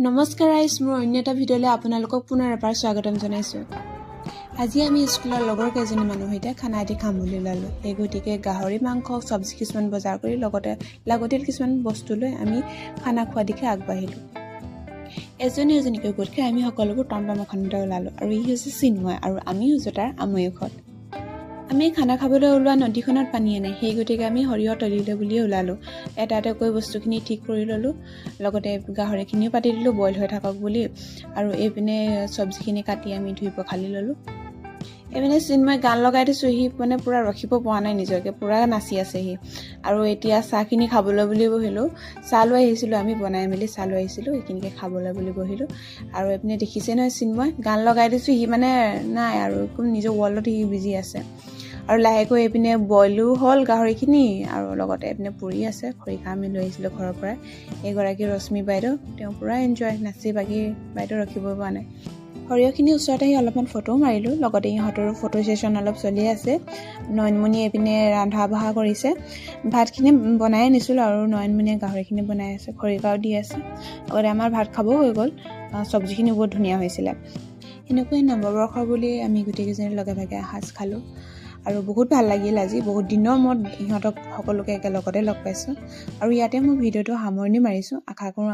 নমস্কাৰ আইছ মোৰ অন্য এটা ভিডিঅ'লৈ আপোনালোকক পুনৰ এবাৰ স্বাগতম জনাইছোঁ। আজি আমি স্কুলৰ লগৰ কেইজনী মানুহৰ সৈতে খানা এটি খাম বুলি ওলালোঁ। এই গতিকে গাহৰি মাংস চব্জি কিছুমান বজাৰ কৰি লগতে লাগতিয়াল কিছুমান বস্তু লৈ আমি খানা খোৱা দিশে আগবাঢ়িলোঁ। এজনীকৈ গোট খাই আমি সকলোবোৰ টমটম এখনতে ওলালোঁ আৰু ই হৈছে চিন্ময় আৰু আমি হৈছোঁ তাৰ আময়ুষত। আমি খানা খাবলৈ ওলোৱা নদীখনত পানীয়ে নাই, সেই গতিকে আমি সৰিয়হ তলিলে বুলিয়ে ওলালোঁ। এটা এটাকৈ বস্তুখিনি ঠিক কৰি ল'লোঁ, লগতে গাহৰিখিনিও পাতি দিলোঁ বইল হৈ থাকক বুলি, আৰু এইপিনে চব্জিখিনি কাটি আমি ধুই পখালি ল'লোঁ। এইপিনে চিন্ময় গান লগাই দিছোঁ, সি মানে পূৰা ৰখিব পৰা নাই নিজকে, পূৰা নাচি আছে সি। আৰু এতিয়া চাহখিনি খাবলৈ বুলি বহিলোঁ, চাহ লৈ আহিছিলোঁ আমি বনাই মেলি চাহ লৈ আহিছিলোঁ, সেইখিনিকে খাবলৈ বুলি বহিলোঁ। আৰু এইপিনে দেখিছে নহয় চিন্ময় গান লগাই দিছোঁ, সি মানে নাই আৰু একদম নিজৰ ৱৰ্ল্ডত সি বিজি আছে। আৰু লাহেকৈ এইপিনে বইলো হ'ল গাহৰিখিনি, আৰু লগতে এইপিনে পুৰি আছে। খৰিকা আমি লৈ আহিছিলোঁ ঘৰৰ পৰাই। এইগৰাকী ৰশ্মি বাইদেউ, তেওঁ পূৰা এনজয় নাচি বাগি, বাইদেউ ৰখিবই পৰা নাই। সৰিয়হখিনি ওচৰত আহি অলপমান ফটোও মাৰিলোঁ, লগতে ইহঁতৰো ফটো ছেশ্যন অলপ চলি আছে। নয়নমণি এইপিনে ৰন্ধা বঢ়া কৰিছে, ভাতখিনি বনাই আনিছিলোঁ আৰু নয়নমণিয়ে গাহৰিখিনি বনাই আছে, খৰিকাও দি আছে। লগতে আমাৰ ভাত খাবও হৈ গ'ল, চব্জিখিনি বহুত ধুনীয়া হৈছিলে। এনেকৈ নৱবৰ্ষৰ বুলি আমি গোটেইকেইজনী লগে ভাগে এসাঁজ খালোঁ আৰু বহুত ভাল লাগিল। আজি বহুত দিনৰ মূৰত ইহঁতক সকলোকে একেলগতে লগ পাইছোঁ আৰু ইয়াতে মই ভিডিঅ'টো সামৰণি মাৰিছোঁ। আশা কৰোঁ